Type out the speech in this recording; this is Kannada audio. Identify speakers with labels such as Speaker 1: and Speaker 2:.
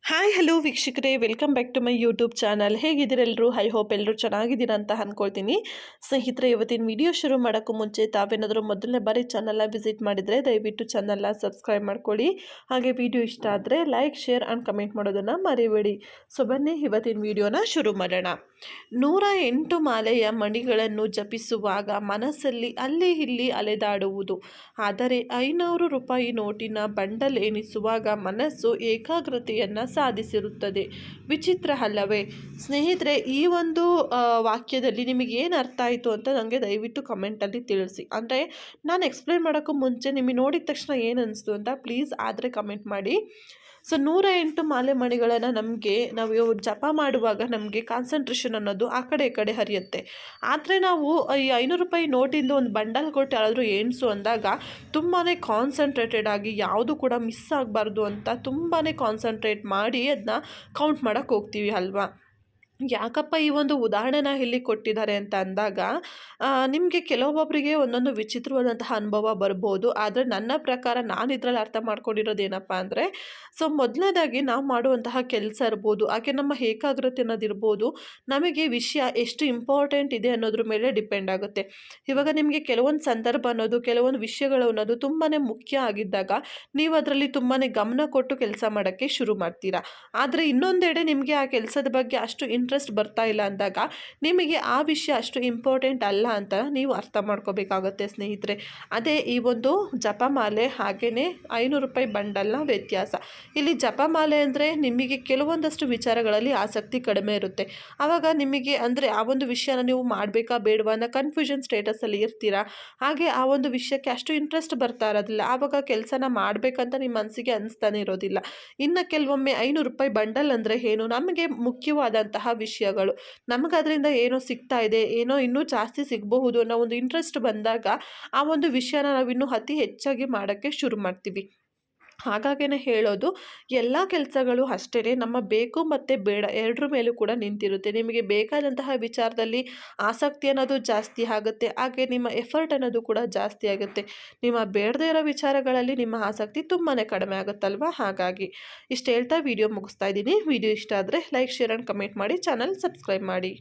Speaker 1: ಹಾಯ್ ಹಲೋ ವೀಕ್ಷಕರೇ, welcome back to my YouTube channel. ಹೇಗಿದ್ದೀರೆಲ್ಲರೂ? ಐ ಹೋಪ್ ಎಲ್ಲರೂ ಚೆನ್ನಾಗಿದ್ದೀರಾ ಅಂತ ಅಂದ್ಕೊಳ್ತೀನಿ. ಸ್ನೇಹಿತರೆ, ಇವತ್ತಿನ ವಿಡಿಯೋ ಶುರು ಮಾಡೋಕ್ಕೂ ಮುಂಚೆ ತಾವೇನಾದರೂ ಮೊದಲನೇ ಬಾರಿ ಚಾನಲ್ನ ವಿಸಿಟ್ ಮಾಡಿದರೆ ದಯವಿಟ್ಟು ಚಾನಲ್ನ ಸಬ್ಸ್ಕ್ರೈಬ್ ಮಾಡ್ಕೊಳ್ಳಿ. ಹಾಗೆ ವಿಡಿಯೋ ಇಷ್ಟ ಆದರೆ ಲೈಕ್, ಶೇರ್ ಆ್ಯಂಡ್ ಕಮೆಂಟ್ ಮಾಡೋದನ್ನು ಮರಿಬೇಡಿ. ಸೊ ಬನ್ನಿ ಇವತ್ತಿನ ವಿಡಿಯೋನ ಶುರು ಮಾಡೋಣ. 108 ಮಾಲೆಯ ಮಣಿಗಳನ್ನು ಜಪಿಸುವಾಗ ಮನಸ್ಸಲ್ಲಿ ಅಲ್ಲಿ ಇಲ್ಲಿ ಅಲೆದಾಡುವುದು, ಆದರೆ 500 ರೂಪಾಯಿ ನೋಟಿನ ಬಂಡಲ್ ಎಣಿಸುವಾಗ ಮನಸ್ಸು ಏಕಾಗ್ರತೆಯನ್ನು ಸಾಧಿಸಿರುತ್ತದೆ. ವಿಚಿತ್ರ ಅಲ್ಲವೇ ಸ್ನೇಹಿತರೆ? ಈ ಒಂದು ವಾಕ್ಯದಲ್ಲಿ ನಿಮಗೆ ಏನು ಅರ್ಥ ಆಯಿತು ಅಂತ ನನಗೆ ದಯವಿಟ್ಟು ಕಮೆಂಟಲ್ಲಿ ತಿಳಿಸಿ. ಅಂದರೆ ನಾನು ಎಕ್ಸ್ಪ್ಲೇನ್ ಮಾಡೋಕ್ಕೂ ಮುಂಚೆ ನಿಮಗೆ ನೋಡಿದ ತಕ್ಷಣ ಏನು ಅನಿಸ್ತು ಅಂತ ಪ್ಲೀಸ್ ಆದರೆ ಕಮೆಂಟ್ ಮಾಡಿ. ಸೊ 108 ಮಾಲೆ ಮಣಿಗಳನ್ನು ನಾವು ಜಪ ಮಾಡುವಾಗ ನಮಗೆ ಕಾನ್ಸಂಟ್ರೇಷನ್ ಅನ್ನೋದು ಆ ಕಡೆ ಈ ಕಡೆ ಹರಿಯುತ್ತೆ. ಆದರೆ ನಾವು ಈ 500 ರೂಪಾಯಿ ನೋಟಿಂದ ಒಂದು ಬಂಡಲ್ ಕೊಟ್ಟು ಯಾರಾದರೂ ಎಣಿಸು ಅಂದಾಗ ತುಂಬಾ ಕಾನ್ಸಂಟ್ರೇಟೆಡ್ ಆಗಿ ಯಾವುದು ಕೂಡ ಮಿಸ್ ಆಗಬಾರ್ದು ಅಂತ ತುಂಬಾ ಕಾನ್ಸಂಟ್ರೇಟ್ ಮಾಡಿ ಅದನ್ನ ಕೌಂಟ್ ಮಾಡೋಕ್ಕೆ ಹೋಗ್ತೀವಿ ಅಲ್ವಾ? ಯಾಕಪ್ಪ ಈ ಒಂದು ಉದಾಹರಣೆನ ಇಲ್ಲಿ ಕೊಟ್ಟಿದ್ದಾರೆ ಅಂತ ಅಂದಾಗ ನಿಮಗೆ ಕೆಲವೊಬ್ಬರಿಗೆ ಒಂದೊಂದು ವಿಚಿತ್ರವಾದಂತಹ ಅನುಭವ ಬರ್ಬೋದು. ಆದರೆ ನನ್ನ ಪ್ರಕಾರ ನಾನು ಇದರಲ್ಲಿ ಅರ್ಥ ಮಾಡ್ಕೊಂಡಿರೋದು ಏನಪ್ಪ ಅಂದರೆ, ಸೊ ಮೊದಲನೇದಾಗಿ ನಾವು ಮಾಡುವಂತಹ ಕೆಲಸ ಇರ್ಬೋದು, ಹಾಗೆ ನಮ್ಮ ಏಕಾಗ್ರತೆ ಅನ್ನೋದಿರ್ಬೋದು, ನಮಗೆ ವಿಷಯ ಎಷ್ಟು ಇಂಪಾರ್ಟೆಂಟ್ ಇದೆ ಅನ್ನೋದ್ರ ಮೇಲೆ ಡಿಪೆಂಡ್ ಆಗುತ್ತೆ. ಇವಾಗ ನಿಮಗೆ ಕೆಲವೊಂದು ಸಂದರ್ಭ ಅನ್ನೋದು, ಕೆಲವೊಂದು ವಿಷಯಗಳು ಅನ್ನೋದು ತುಂಬಾ ಮುಖ್ಯ ಆಗಿದ್ದಾಗ ನೀವು ಅದರಲ್ಲಿ ತುಂಬಾ ಗಮನ ಕೊಟ್ಟು ಕೆಲಸ ಮಾಡೋಕ್ಕೆ ಶುರು ಮಾಡ್ತೀರಾ. ಆದರೆ ಇನ್ನೊಂದೆಡೆ ನಿಮಗೆ ಆ ಕೆಲಸದ ಬಗ್ಗೆ ಅಷ್ಟು ಇಂಟ್ರೆಸ್ಟ್ ಬರ್ತಾ ಇಲ್ಲ ಅಂದಾಗ ನಿಮಗೆ ಆ ವಿಷಯ ಅಷ್ಟು ಇಂಪಾರ್ಟೆಂಟ್ ಅಲ್ಲ ಅಂತ ನೀವು ಅರ್ಥ ಮಾಡ್ಕೋಬೇಕಾಗುತ್ತೆ ಸ್ನೇಹಿತರೆ. ಅದೇ ಈ ಒಂದು ಜಪಮಾಲೆ ಹಾಗೆಯೇ 500 ರೂಪಾಯಿ ಬಂಡಲ್ನ ವ್ಯತ್ಯಾಸ. ಇಲ್ಲಿ ಜಪಮಾಲೆ ಅಂದರೆ ನಿಮಗೆ ಕೆಲವೊಂದಷ್ಟು ವಿಚಾರಗಳಲ್ಲಿ ಆಸಕ್ತಿ ಕಡಿಮೆ ಇರುತ್ತೆ. ಆವಾಗ ನಿಮಗೆ ಅಂದರೆ ಆ ಒಂದು ವಿಷಯನ ನೀವು ಮಾಡಬೇಕಾ ಬೇಡವಾ ಅನ್ನೋ ಕನ್ಫ್ಯೂಷನ್ ಸ್ಟೇಟಸಲ್ಲಿ ಇರ್ತೀರಾ. ಹಾಗೆ ಆ ಒಂದು ವಿಷಯಕ್ಕೆ ಅಷ್ಟು ಇಂಟ್ರೆಸ್ಟ್ ಬರ್ತಾ ಇರೋದಿಲ್ಲ. ಆವಾಗ ಕೆಲಸನ ಮಾಡಬೇಕಂತ ನಿಮ್ಮ ಮನಸ್ಸಿಗೆ ಅನಿಸ್ತಾನೆ ಇರೋದಿಲ್ಲ. ಇನ್ನು ಕೆಲವೊಮ್ಮೆ 500 ರೂಪಾಯಿ ಬಂಡಲ್ ಅಂದರೆ ಏನು, ನಮಗೆ ಮುಖ್ಯವಾದಂತಹ ವಿಷಯಗಳು, ನಮಗೆ ಅದರಿಂದ ಏನೋ ಸಿಗ್ತಾ ಇದೆ, ಏನೋ ಇನ್ನೂ ಜಾಸ್ತಿ ಸಿಗಬಹುದು ಅನ್ನೋ ಒಂದು ಇಂಟ್ರೆಸ್ಟ್ ಬಂದಾಗ ಆ ಒಂದು ವಿಷಯನ ನಾವು ಇನ್ನೂ ಅತಿ ಹೆಚ್ಚಾಗಿ ಮಾಡೋಕ್ಕೆ ಶುರು ಮಾಡ್ತೀವಿ. ಹಾಗಾಗೇ ಹೇಳೋದು, ಎಲ್ಲ ಕೆಲಸಗಳು ಅಷ್ಟೇ ನಮ್ಮ ಬೇಕು ಮತ್ತು ಬೇಡ ಎರಡರ ಮೇಲೂ ಕೂಡ ನಿಂತಿರುತ್ತೆ. ನಿಮಗೆ ಬೇಕಾದಂತಹ ವಿಚಾರದಲ್ಲಿ ಆಸಕ್ತಿ ಅನ್ನೋದು ಜಾಸ್ತಿ ಆಗುತ್ತೆ, ಹಾಗೆ ನಿಮ್ಮ ಎಫರ್ಟ್ ಅನ್ನೋದು ಕೂಡ ಜಾಸ್ತಿ ಆಗುತ್ತೆ. ನಿಮ್ಮ ಬೇಡದೇ ಇರೋ ವಿಚಾರಗಳಲ್ಲಿ ನಿಮ್ಮ ಆಸಕ್ತಿ ತುಂಬಾ ಕಡಿಮೆ ಆಗುತ್ತಲ್ವ? ಹಾಗಾಗಿ ಇಷ್ಟು ಹೇಳ್ತಾ ವಿಡಿಯೋ ಮುಗಿಸ್ತಾ ಇದ್ದೀನಿ. ವಿಡಿಯೋ ಇಷ್ಟ ಆದರೆ ಲೈಕ್, ಶೇರ್ ಆ್ಯಂಡ್ ಕಮೆಂಟ್ ಮಾಡಿ, ಚಾನಲ್ ಸಬ್ಸ್ಕ್ರೈಬ್ ಮಾಡಿ.